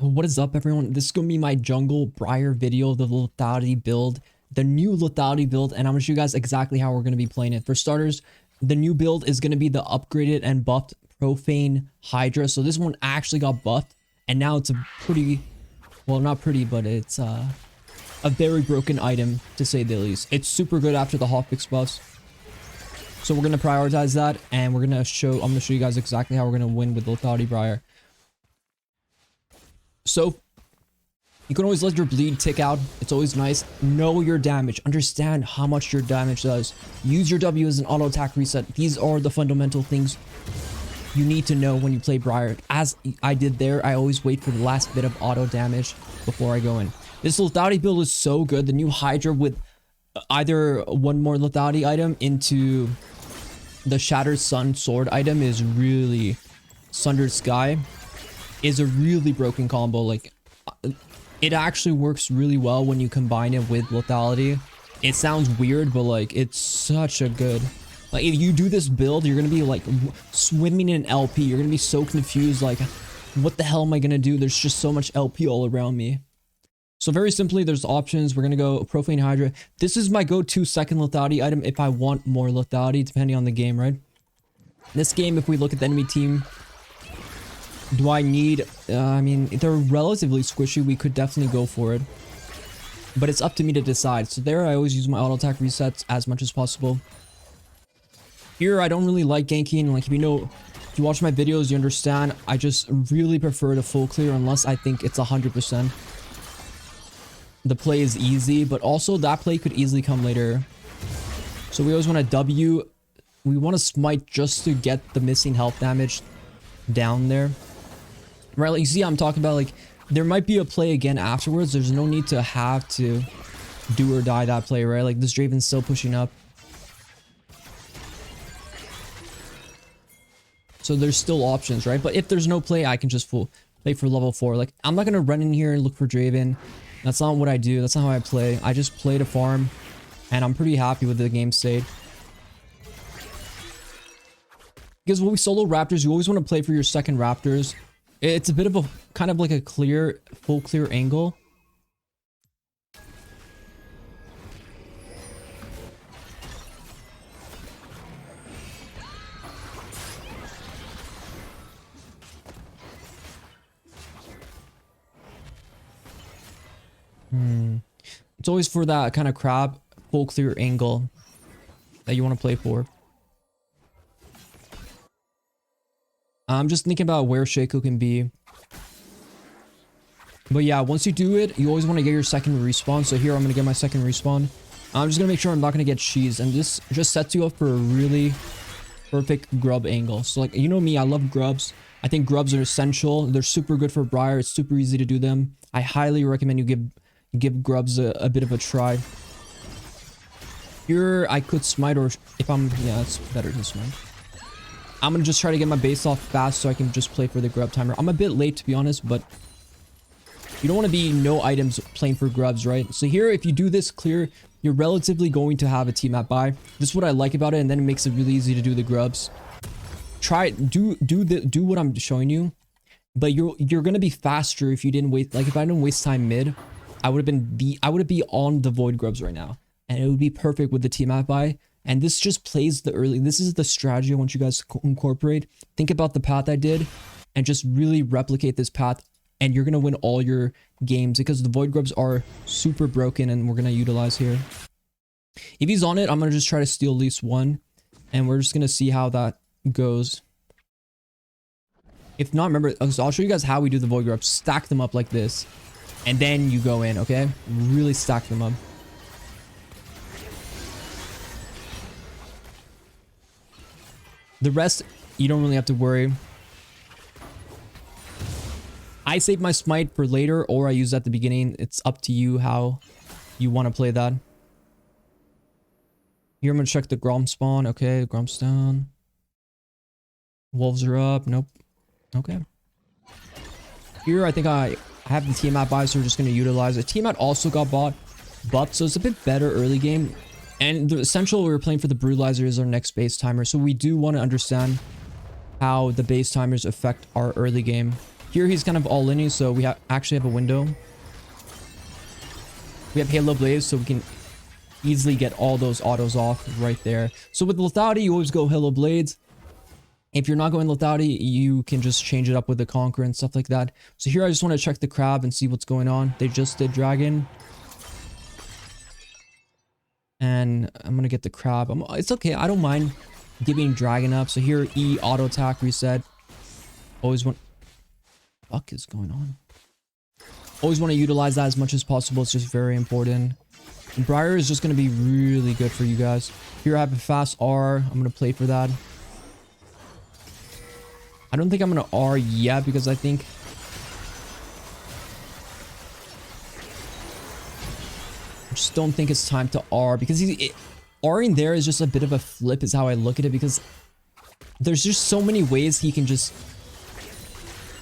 What is up, everyone? This is gonna be my jungle Briar video, the lethality build, the new lethality build, and I'm gonna show you guys exactly how we're gonna be playing it. For starters, the new build is gonna be the upgraded and buffed profane Hydra. So this one actually got buffed, and now it's a pretty, well, not pretty, but it's a very broken item to say the least. It's super good after the hotfix buffs. So we're gonna prioritize that, and I'm gonna show you guys exactly how we're gonna win with lethality Briar. So, you can always let your bleed tick out. It's always nice. Know your damage. Understand how much your damage does. Use your W as an auto attack reset. These are the fundamental things you need to know when you play Briar. As I did there, I always wait for the last bit of auto damage before I go in. This lethality build is so good. The new Hydra with either one more lethality item into the Shattered Sun sword item is really... Sundered Sky is a really broken combo. Like, it actually works really well when you combine it with lethality. It sounds weird, but like, it's such a good, like, if you do this build, you're gonna be like swimming in LP. You're gonna be so confused, like, what the hell am I gonna do? There's just so much LP all around me. So very simply, there's options. We're gonna go Profane Hydra. This is my go-to second lethality item if I want more lethality, depending on the game, right? This game, if we look at the enemy team, do I need, I mean, they're relatively squishy. We could definitely go for it. But it's up to me to decide. So there, I always use my auto attack resets as much as possible. Here, I don't really like ganking. Like, if you watch my videos, you understand. I just really prefer to full clear unless I think it's 100%. The play is easy, but also that play could easily come later. So we always want to W. We want to smite just to get the missing health damage down there. Right, like, you see I'm talking about, like, there might be a play again afterwards. There's no need to have to do or die that play, right? Like, this Draven's still pushing up. So there's still options, right? But if there's no play, I can just full play for level 4. Like, I'm not gonna run in here and look for Draven. That's not what I do. That's not how I play. I just play to farm, and I'm pretty happy with the game state. Because when we solo Raptors, you always want to play for your second Raptors. It's a bit of a, kind of like a clear, full clear angle. It's always for that kind of crab, full clear angle that you want to play for. I'm just thinking about where Shaco can be. But yeah, once you do it, you always want to get your second respawn. So here, I'm going to get my second respawn. I'm just going to make sure I'm not going to get cheese. And this just sets you up for a really perfect grub angle. So, like, you know me, I love grubs. I think grubs are essential. They're super good for Briar. It's super easy to do them. I highly recommend you give grubs a bit of a try. Here, I could smite, or if I'm... Yeah, it's better to smite. I'm gonna just try to get my base off fast so I can just play for the grub timer. I'm a bit late, to be honest, but you don't want to be no items playing for grubs, right? So here, if you do this clear, you're relatively going to have a team map buy. This is what I like about it, and then it makes it really easy to do the grubs. Do what I'm showing you, but you're gonna be faster if you didn't wait. Like, if I didn't waste time mid, I would be on the void grubs right now, and it would be perfect with the team map buy. And this just plays the early... This is the strategy I want you guys to incorporate. Think about the path I did and just really replicate this path, and you're going to win all your games because the void grubs are super broken, and we're going to utilize here. If he's on it, I'm going to just try to steal at least one, and we're just going to see how that goes. If not, remember, so I'll show you guys how we do the void grubs. Stack them up like this, and then you go in, okay? Really stack them up. The rest, you don't really have to worry. I save my smite for later, or I use it at the beginning. It's up to you how you want to play that. Here, I'm going to check the Grom spawn. Okay, Grom's down. Wolves are up. Nope. Okay. Here, I think I have the Tiamat buy, so we're just going to utilize it. Tiamat also got buffed, so it's a bit better early game. And the essential, we were playing for the Brutalizer is our next base timer. So we do want to understand how the base timers affect our early game. Here he's kind of all in, so we actually have a window. We have Halo Blaze, so we can easily get all those autos off right there. So with Lethality, you always go Halo Blades. If you're not going Lethality, you can just change it up with the Conqueror and stuff like that. So here I just want to check the crab and see what's going on. They just did Dragon. And I'm going to get the crab. It's okay. I don't mind giving Dragon up. So here, E, auto attack, reset. Always want... What the fuck is going on? Always want to utilize that as much as possible. It's just very important. And Briar is just going to be really good for you guys. Here I have a fast R. I'm going to play for that. I don't think I'm going to R yet because I think... I just don't think it's time to R because R'ing there is just a bit of a flip is how I look at it because there's just so many ways he can just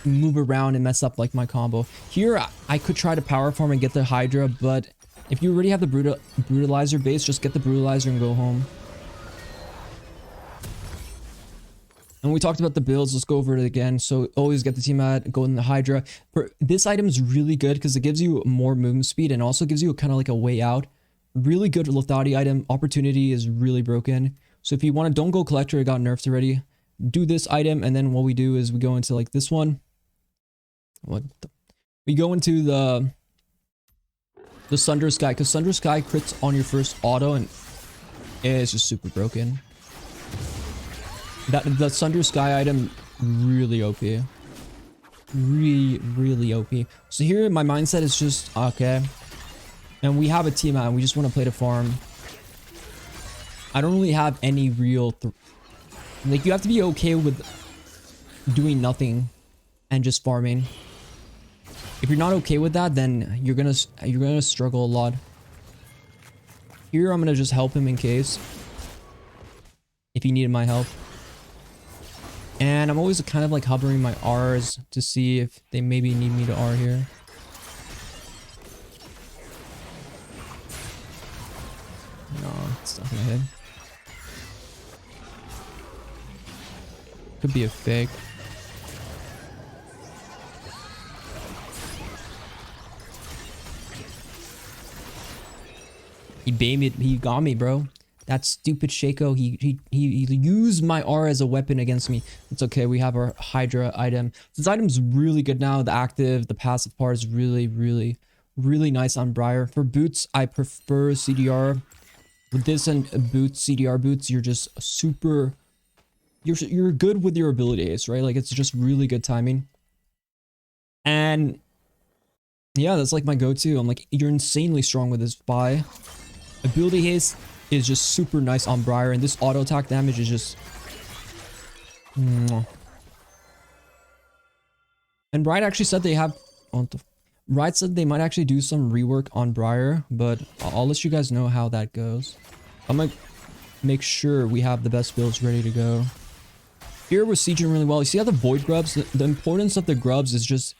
move around and mess up like my combo. Here, I could try to power farm and get the Hydra, but if you already have the Brutalizer base, just get the Brutalizer and go home. And we talked about the builds. Let's go over it again. So always get the team at, go in the Hydra. This item is really good because it gives you more movement speed and also gives you kind of like a way out. Really good Lethality item. Opportunity is really broken. So if you want to, don't go Collector. It got nerfed already. Do this item, and then what we do is we go into like this one. We go into the Sunder Sky because Sunder Sky crits on your first auto and it's just super broken. The Sunder Sky item really OP. Really OP. So here my mindset is just okay. And we have a team out and we just want to play to farm. I don't really have any real like you have to be okay with doing nothing and just farming. If you're not okay with that, then you're gonna struggle a lot. Here I'm gonna just help him in case if he needed my help. And I'm always kind of like hovering my R's to see if they maybe need me to R here. No, it's not gonna hit. Could be a fake. He baited me. He got me, bro. That stupid Shaco. He used my R as a weapon against me. It's okay. We have our Hydra item. This item's really good now. The active, the passive part is really nice on Briar. For boots, I prefer CDR. With this and boots, CDR boots, you're just super. You're good with your abilities, right? Like it's just really good timing. And yeah, that's like my go-to. I'm like, you're insanely strong with this buy. Ability haste is just super nice on Briar, and this auto attack damage is just. And Briar actually said they have. Briar said they might actually do some rework on Briar, but I'll let you guys know how that goes. I'm gonna make sure we have the best builds ready to go. Here we're sieging really well. You see how the void grubs, the importance of the grubs is just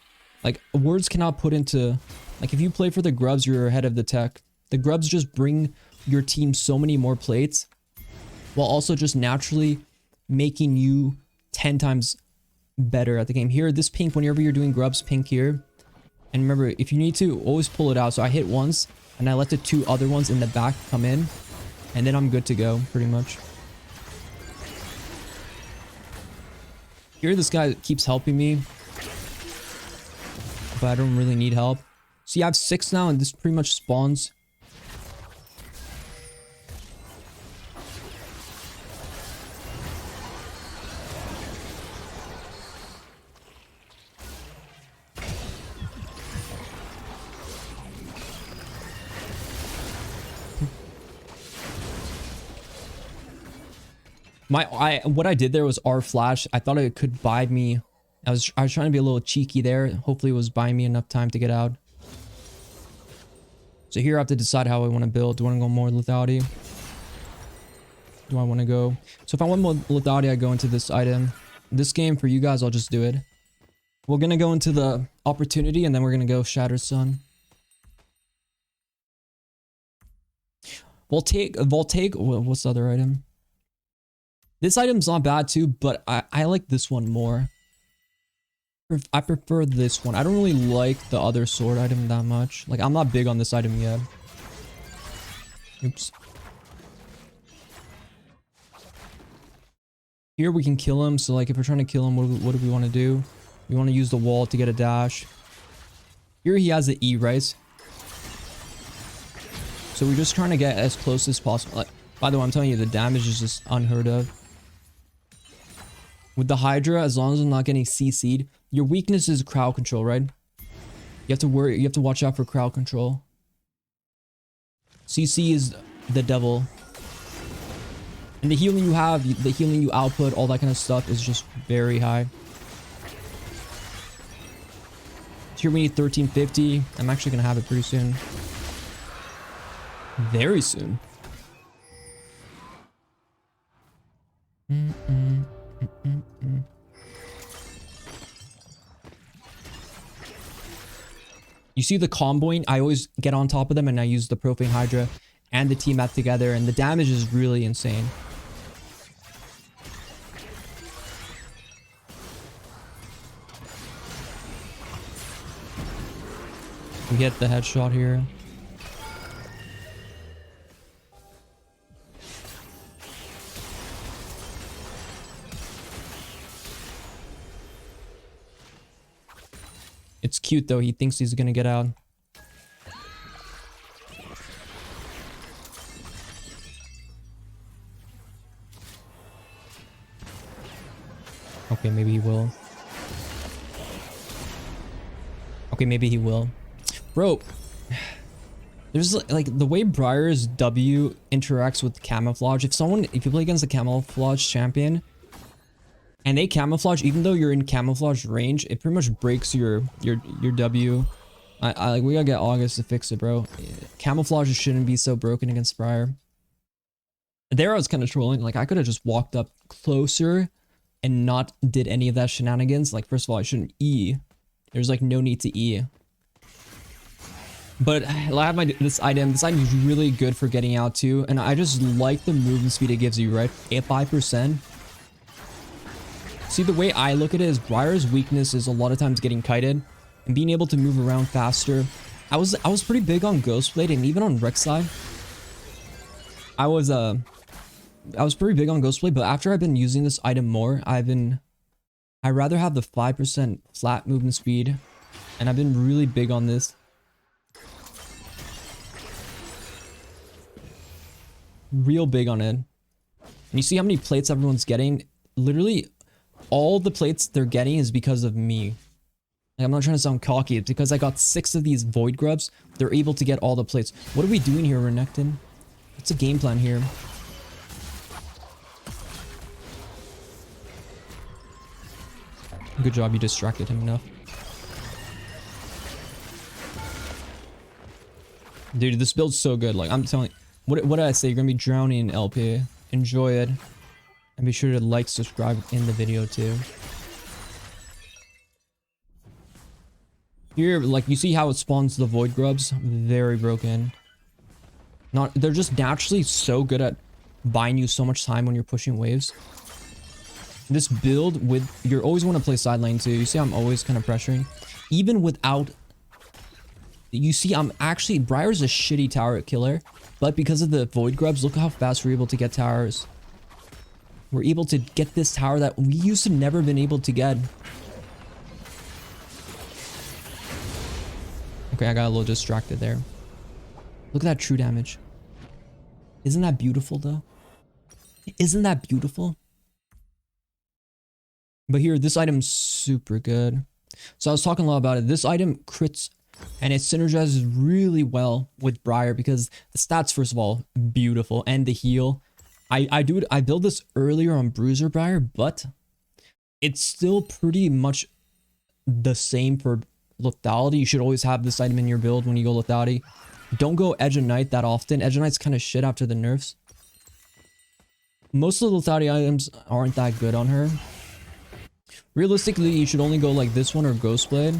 like words cannot put into, like if you play for the grubs, you're ahead of the tech. The grubs just bring your team so many more plates while also just naturally making you 10 times better at the game. Here, this pink, whenever you're doing grubs, pink here. And remember, if you need to, always pull it out. So I hit once and I let the two other ones in the back come in and then I'm good to go pretty much. Here, this guy keeps helping me, but I don't really need help. See, I have 6 now, and this pretty much spawns. What I did there was R flash. I thought it could buy me. I was trying to be a little cheeky there. Hopefully it was buying me enough time to get out. So here I have to decide how I want to build. Do I want to go more lethality? Do I want to go? So if I want more lethality, I go into this item. This game for you guys, I'll just do it. We're gonna go into the opportunity and then we're gonna go Shattered Sun. Voltaic, what's the other item? This item's not bad too, but I like this one more. I prefer this one. I don't really like the other sword item that much. Like, I'm not big on this item yet. Oops. Here we can kill him. So like if we're trying to kill him, what do we want to do? We want to use the wall to get a dash. Here he has the E, right? So we're just trying to get as close as possible. Like, by the way, I'm telling you, the damage is just unheard of. With the Hydra, as long as I'm not getting CC'd, your weakness is crowd control, right? You have to watch out for crowd control. CC is the devil. And the healing you have, the healing you output, all that kind of stuff is just very high. Here we need 1350. I'm actually going to have it pretty soon. Very soon. You see the comboing? I always get on top of them and I use the Profane Hydra and the T-Mat together, and the damage is really insane. We hit the headshot here. It's cute though, he thinks he's gonna get out. Okay, maybe he will. Okay, maybe he will. Bro, there's like the way Briar's W interacts with camouflage. If you play against a camouflage champion and they camouflage, even though you're in camouflage range, it pretty much breaks your W. Like, we gotta get August to fix it, bro. Camouflage shouldn't be so broken against Briar. There I was kind of trolling. Like, I could have just walked up closer and not did any of that shenanigans. Like, first of all, I shouldn't E. There's like no need to E. But I have this item. This item is really good for getting out too. And I just like the movement speed it gives you, right? 5%. See, the way I look at it is Briar's weakness is a lot of times getting kited and being able to move around faster. I was pretty big on Ghostblade and even on Rek'sai. I was pretty big on Ghostblade, but after I've been using this item more, I'd rather have the 5% flat movement speed, and I've been really big on this. Real big on it. And you see how many plates everyone's getting? Literally, all the plates they're getting is because of me. Like, I'm not trying to sound cocky. It's because I got 6 of these Void Grubs. They're able to get all the plates. What are we doing here, Renekton? What's the game plan here? Good job, you distracted him enough. Dude, this build's so good. Like, I'm telling you. What did I say? You're gonna be drowning in LP. Enjoy it. And be sure to like, subscribe in the video too. Here, like, you see how it spawns the Void Grubs? Very broken. They're just naturally so good at buying you so much time when you're pushing waves. This build you always want to play side lane too. You see I'm always kind of pressuring. Even without... You see Briar's a shitty tower killer. But because of the Void Grubs, look how fast we're able to get towers. We're able to get this tower that we used to never been able to get. Okay, I got a little distracted there. Look at that true damage. Isn't that beautiful though? Isn't that beautiful? But here, this item's super good. So I was talking a lot about it. This item crits and it synergizes really well with Briar because the stats, first of all, beautiful, and the heal. I build this earlier on Bruiser Briar, but it's still pretty much the same for Lethality. You should always have this item in your build when you go Lethality. Don't go Edge of Night that often. Edge of Night's kind of shit after the nerfs. Most of the Lethality items aren't that good on her. Realistically, you should only go like this one or Ghostblade.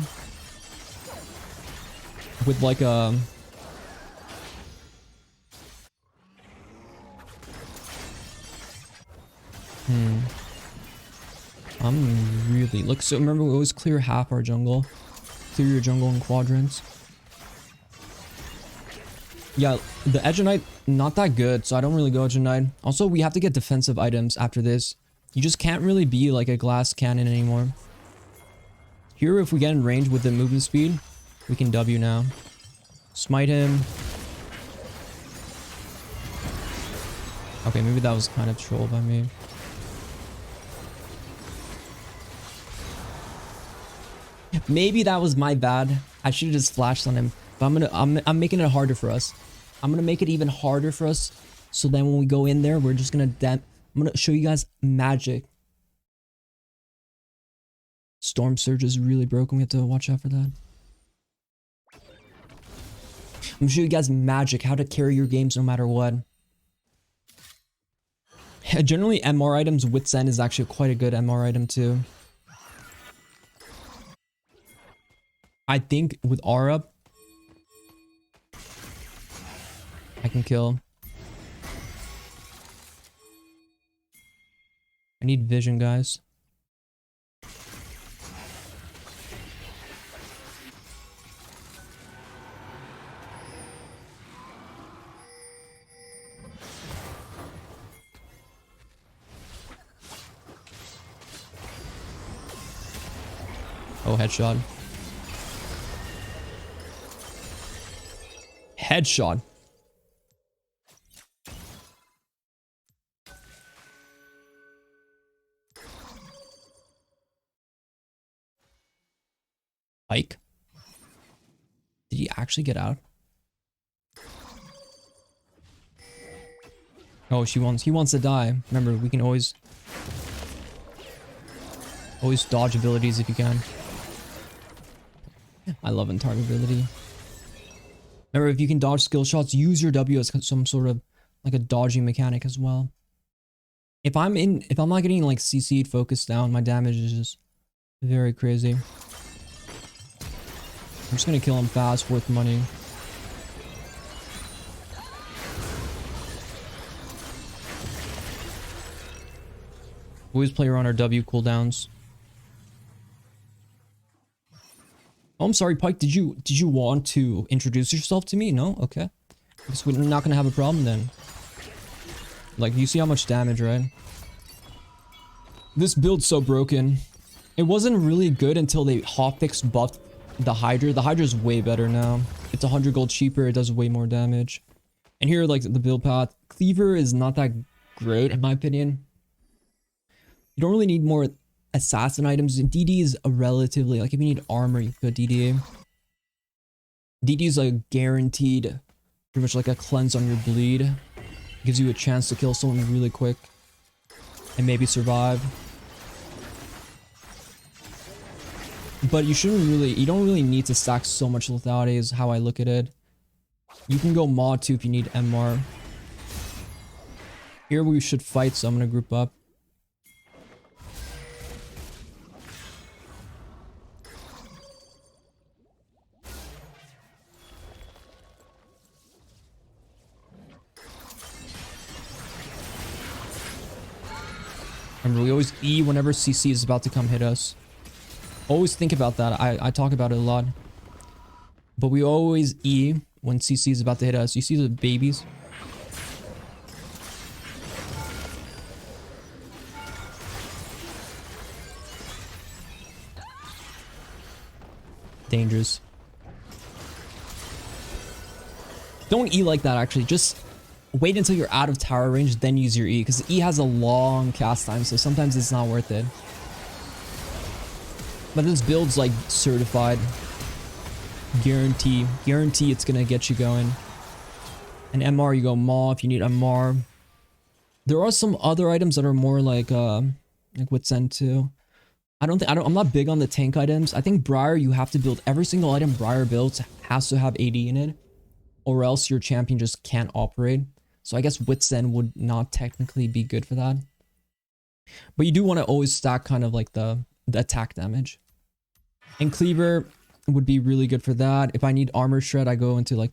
With like a... I'm really Absolutely. Look, so remember we always clear half our jungle. Clear your jungle in quadrants. Yeah, the Edge of Night, not that good, so I don't really go Edge of Night. Also, we have to get defensive items after this. You just can't really be like a glass cannon anymore. Here, if we get in range with the movement speed, we can W now. Smite him. Okay, maybe that was kind of troll by me. Maybe that was my bad. I should have just flashed on him. But I'm making it harder for us. I'm gonna make it even harder for us. So then when we go in there, we're just gonna I'm gonna show you guys magic. Storm Surge is really broken. We have to watch out for that. I'm gonna show you guys magic, how to carry your games no matter what. Generally, MR items, Wit's End is actually quite a good MR item too. I think with R up, I can kill. I need vision, guys. Oh, headshot. Headshot. Pike? Did he actually get out? Oh, he wants to die. Remember, we can always dodge abilities if you can. I love intargetability. Remember, if you can dodge skill shots, use your W as some sort of like a dodging mechanic as well. If I'm not getting like CC'd focused down, my damage is just very crazy. I'm just gonna kill him fast, worth money. Always play around our W cooldowns. Oh, I'm sorry, Pike. Did you want to introduce yourself to me? No? Okay. I guess we're not gonna have a problem then. Like, you see how much damage, right? This build's so broken. It wasn't really good until they hotfix buffed the Hydra. The Hydra's way better now. It's 100 gold cheaper. It does way more damage. And here, like, the build path. Cleaver is not that great, in my opinion. You don't really need more assassin items. DD is a relatively, like, if you need armor, you could DD. DD is like guaranteed, pretty much like a cleanse on your bleed. Gives you a chance to kill someone really quick and maybe survive. But you don't really need to stack so much lethality is how I look at it. You can go mod too if you need MR. Here we should fight, so I'm gonna group up. Remember, we always E whenever CC is about to come hit us. Always think about that. I talk about it a lot. But we always E when CC is about to hit us. You see the babies? Dangerous. Don't E like that, actually. Just wait until you're out of tower range, then use your E, because E has a long cast time, so sometimes it's not worth it. But this build's like certified. Guarantee it's gonna get you going. And MR, you go Maw if you need MR. There are some other items that are more like Wit's End too. I'm not big on the tank items. I think Briar, you have to build every single item Briar builds has to have AD in it, or else your champion just can't operate. So I guess Wit's End would not technically be good for that. But you do want to always stack kind of like the attack damage. And Cleaver would be really good for that. If I need armor shred, I go into like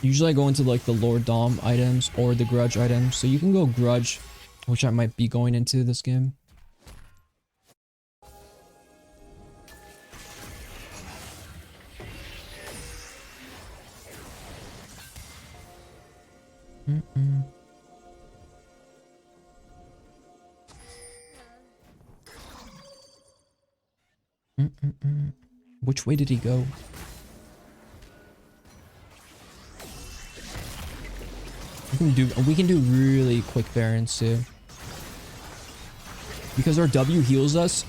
usually I go into like the Lord Dom items or the Grudge items. So you can go Grudge, which I might be going into this game. Which way did he go? We can do really quick variants too. Because our W heals us,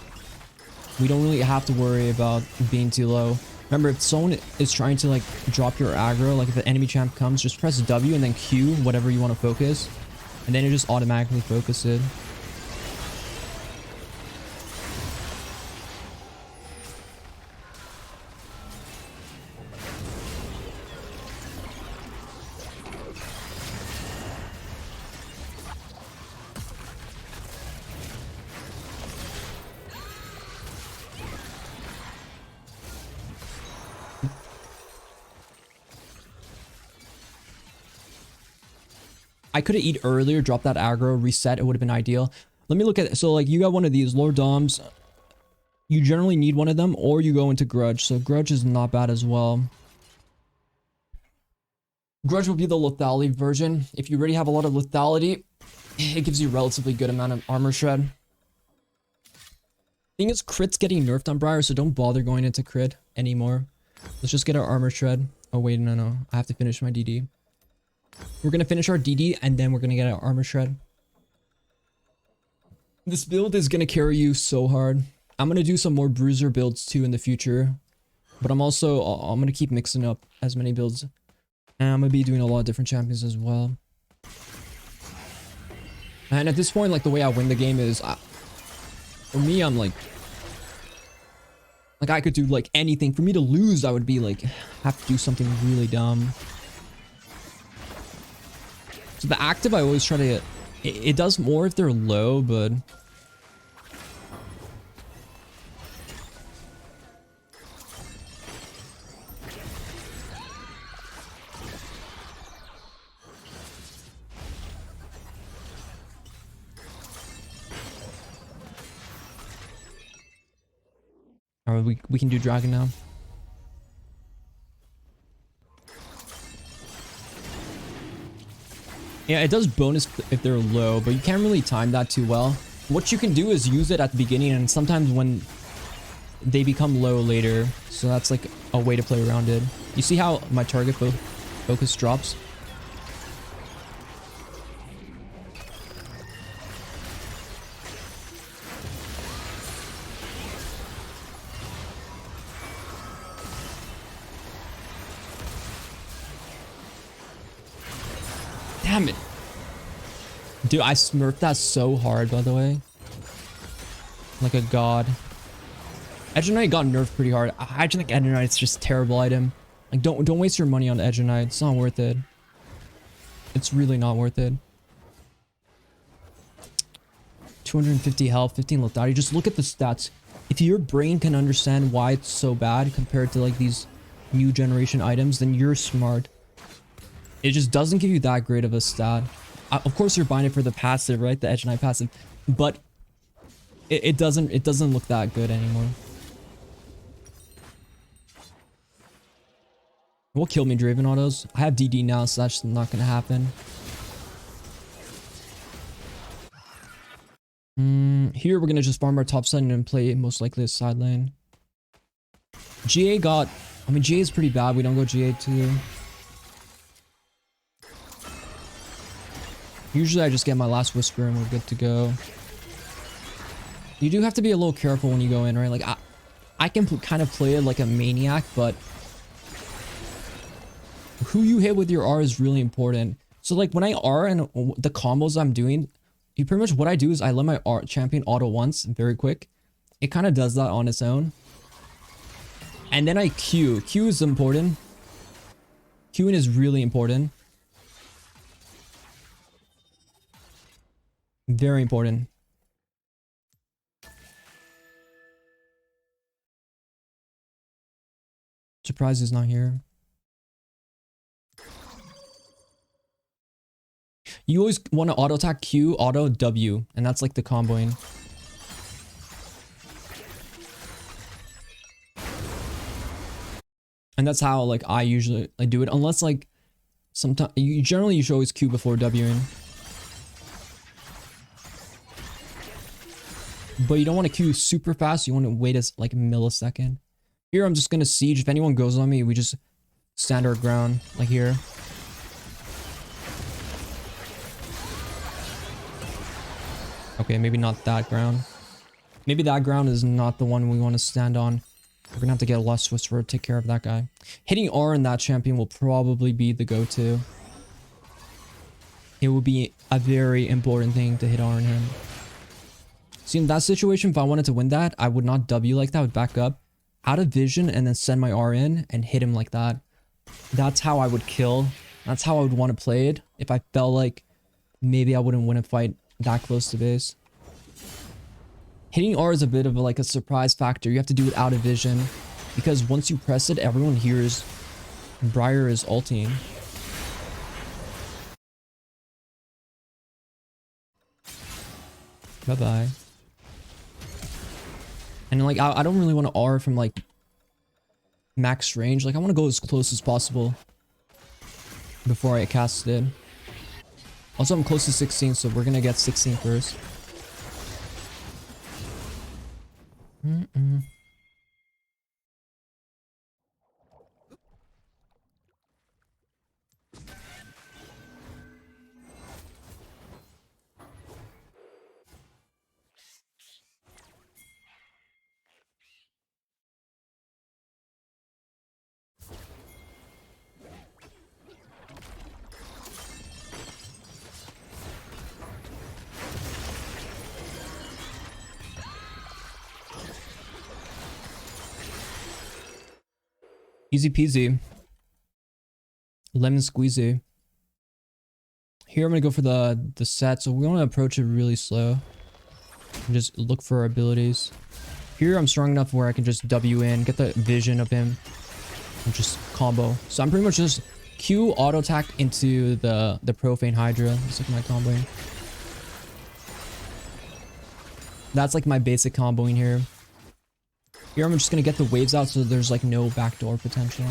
we don't really have to worry about being too low. Remember, if someone is trying to like drop your aggro, like if an enemy champ comes, just press W and then Q, whatever you want to focus. And then it just automatically focuses. I could have eat earlier, drop that aggro, reset. It would have been ideal. Let me look at it. So like you got one of these Lord Doms. You generally need one of them, or you go into Grudge. So Grudge is not bad as well. Grudge will be the lethality version. If you already have a lot of lethality, it gives you a relatively good amount of armor shred. Thing is, crit's getting nerfed on Briar, so don't bother going into crit anymore. Let's just get our armor shred. Oh wait, no. I have to finish my DD. We're gonna finish our DD and then we're gonna get our armor shred. This build is gonna carry you so hard. I'm gonna do some more bruiser builds too in the future, but I'm gonna keep mixing up as many builds, and I'm gonna be doing a lot of different champions as well. And at this point, like the way I win the game is, for me, I'm like I could do like anything. For me to lose, I would be like have to do something really dumb. So the active, I always try to get, it does more if they're low, but alright, we can do dragon now. Yeah, it does bonus if they're low, but you can't really time that too well. What you can do is use it at the beginning and sometimes when they become low later. So that's like a way to play around it. You see how my target focus drops? Damn it. Dude, I smurfed that so hard, by the way. Like a god. Edge Knight got nerfed pretty hard. I just think Edge Knight's just a terrible item. Like, don't waste your money on Edge Knight. It's not worth it. It's really not worth it. 250 health, 15 lethality. Just look at the stats. If your brain can understand why it's so bad compared to like these new generation items, then you're smart. It just doesn't give you that great of a stat. Of course, you're buying it for the passive, right? The Edge Knight passive, but it doesn't look that good anymore. Will kill me, Draven autos. I have DD now, so that's not gonna happen. Here we're gonna just farm our top side and play most likely a side lane. GA got, I mean, GA is pretty bad. We don't go GA too. Usually I just get my last whisper and we're good to go. You do have to be a little careful when you go in, right? Like I can kind of play it like a maniac, but who you hit with your R is really important. So like when I R and the combos I'm doing, you pretty much what I do is I let my R champion auto once very quick. It kind of does that on its own. And then I Q. Q is important. Qing is really important. Very important. Surprise is not here. You always want to auto attack Q, auto W, and that's like the comboing. And that's how like I usually do it, unless like sometimes you should always Q before Wing. But you don't want to Q super fast. You want to wait like a millisecond. Here, I'm just gonna siege. If anyone goes on me, we just stand our ground, like here. Okay, maybe not that ground. Maybe that ground is not the one we want to stand on. We're gonna have to get Lust Whisperer to take care of that guy. Hitting R in that champion will probably be the go-to. It will be a very important thing to hit R in him. See, in that situation, if I wanted to win that, I would not W like that. I would back up, out of vision, and then send my R in and hit him like that. That's how I would kill. That's how I would want to play it if I felt like maybe I wouldn't win a fight that close to base. Hitting R is a bit of like a surprise factor. You have to do it out of vision because once you press it, everyone hears Briar is ulting. Bye-bye. And like, I don't really want to R from like max range. Like I want to go as close as possible before I cast it. Also, I'm close to 16, so we're gonna get 16 first. Easy peasy. Lemon squeezy. Here I'm gonna go for the set, so we want to approach it really slow. And just look for our abilities. Here I'm strong enough where I can just W in, get the vision of him, and just combo. So I'm pretty much just Q auto attack into the Profane Hydra. That's like my comboing. That's like my basic comboing here. Here I'm just gonna get the waves out so there's like no backdoor potential.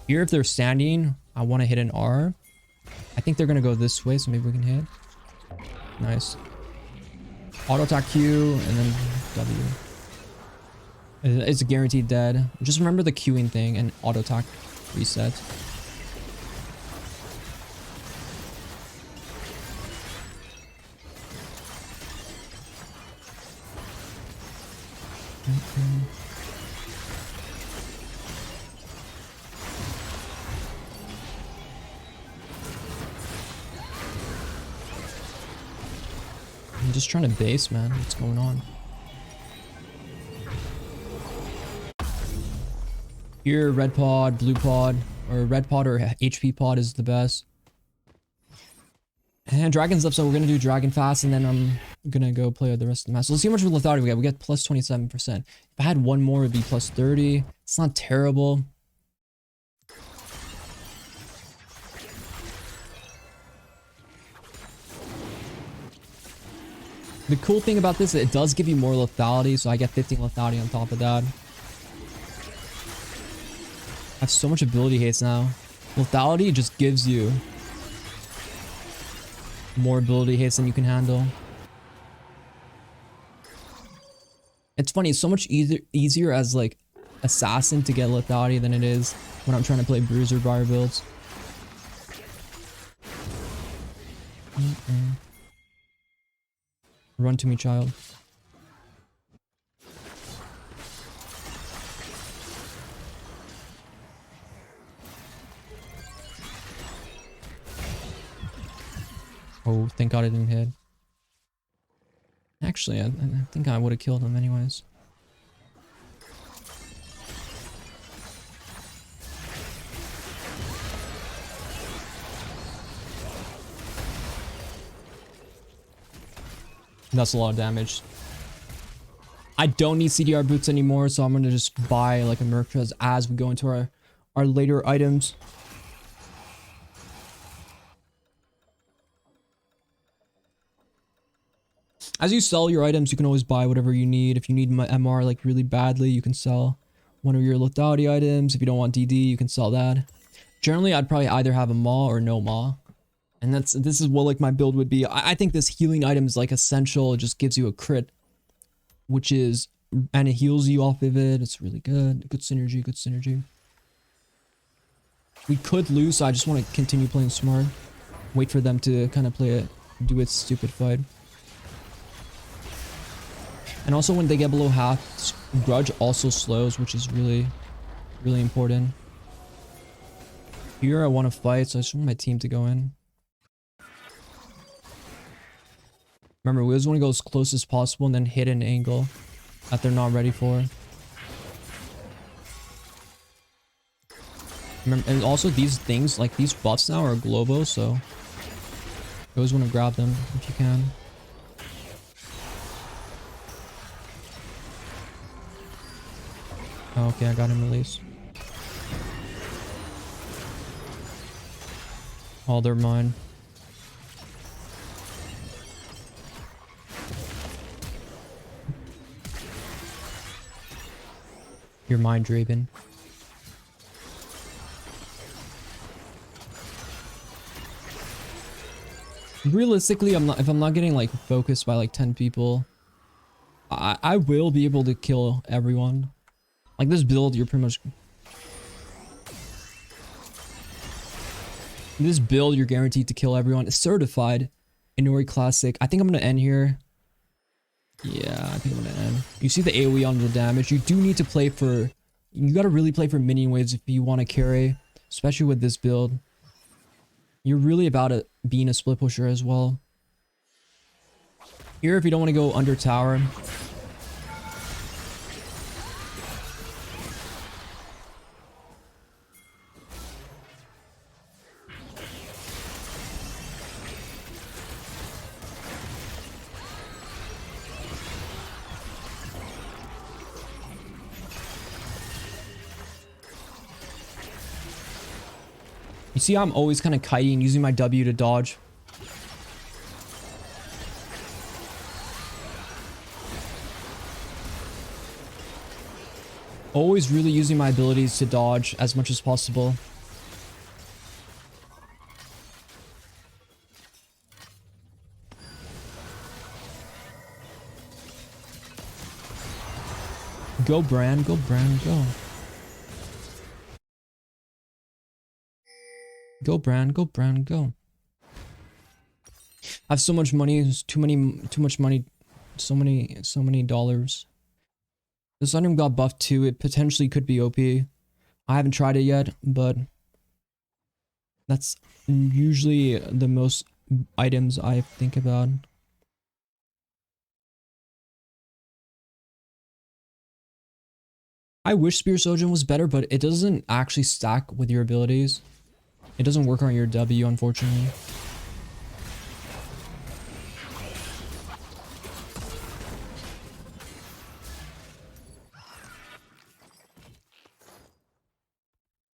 Here if they're standing, I want to hit an R. I think they're gonna go this way, so maybe we can hit. Nice. Auto attack Q and then W. It's guaranteed dead. Just remember the queuing thing and auto attack reset. I'm just trying to base, man. What's going on? Here, red pod, blue pod, or red pod or HP pod is the best. And dragon's up, so we're gonna do dragon fast, and then I'm gonna go play the rest of the match. So let's see how much lethality we get. We get plus 27%. If I had one more, it'd be plus 30. It's not terrible. The cool thing about this, it does give you more lethality, so I get 15 lethality on top of that. I have so much ability haste now. Lethality just gives you more ability haste than you can handle. It's funny, it's so much easier as like assassin to get lethality than it is when I'm trying to play bruiser Briar builds. Run to me, child. Oh, thank God I didn't hit. Actually, I think I would have killed him anyways. That's a lot of damage. I don't need CDR boots anymore, so I'm gonna just buy like a Merc as we go into our later items. As you sell your items, you can always buy whatever you need. If you need my MR like really badly, you can sell one of your lethality items. If you don't want DD, you can sell that. Generally, I'd probably either have a Maw or no Maw. And this is what like my build would be. I think this healing item is like essential. It just gives you a crit, which is and it heals you off of it. It's really good. Good synergy, good synergy. We could lose, so I just want to continue playing smart. Wait for them to kind of play it, do its stupid fight. And also when they get below half, Grudge also slows, which is really, really important. Here I want to fight, so I just want my team to go in. Remember, we always want to go as close as possible and then hit an angle that they're not ready for. Remember, and also these things, like these buffs now are global, so you always want to grab them if you can. Oh, okay, I got him released. Oh, they're mine. You're mine, Draven. Realistically, if I'm not getting like focused by like 10 people, I will be able to kill everyone. Like this build, you're pretty much... This build, you're guaranteed to kill everyone. It's certified. Inori Classic. I think I'm going to end here. Yeah, I think I'm going to end. You see the AoE on the damage. You do need to play for... You got to really play for minion waves if you want to carry. Especially with this build. You're really about it being a split pusher as well. Here, if you don't want to go under tower... You see how I'm always kind of kiting, using my W to dodge. Always really using my abilities to dodge as much as possible. Go Bran, go Bran, go. Go Bran, go Bran, go. I have so much money, there's too much money, so many dollars. This item got buffed too, it potentially could be OP. I haven't tried it yet, but that's usually the most items I think about. I wish Spear Sojourn was better, but it doesn't actually stack with your abilities. It doesn't work on your W, unfortunately.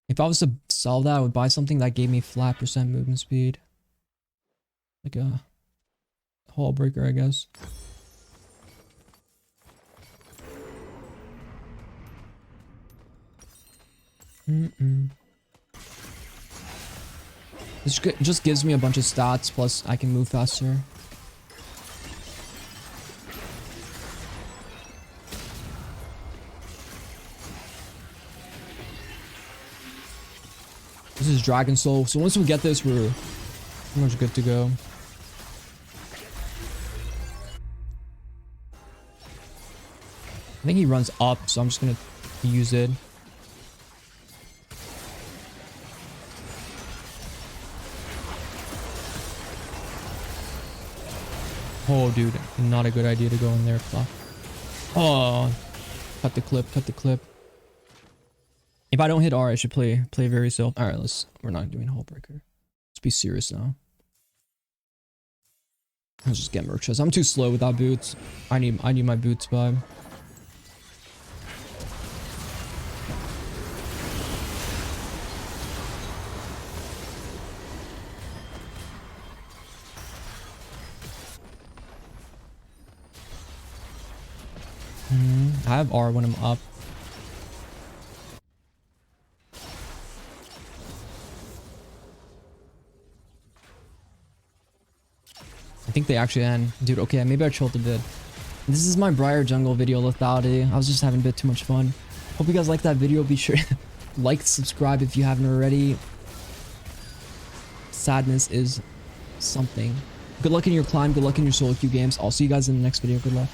If I was to solve that, I would buy something that gave me flat percent movement speed. Like a hall breaker, I guess. This just gives me a bunch of stats, plus I can move faster. This is Dragon Soul, so once we get this, we're pretty much good to go. I think he runs up, so I'm just gonna use it. Oh, dude, not a good idea to go in there. Oh, cut the clip, cut the clip. If I don't hit R, I should play very still. All right, we're not doing Hull Breaker. Let's be serious now. Let's just get merch chest. I'm too slow without boots. I need my boots vibe. I have R when I'm up. I think they actually end. Dude, okay, maybe I chilled a bit. This is my Briar jungle video, Lethality. I was just having a bit too much fun. Hope you guys liked that video. Be sure to like, subscribe if you haven't already. Sadness is something. Good luck in your climb. Good luck in your solo queue games. I'll see you guys in the next video. Good luck.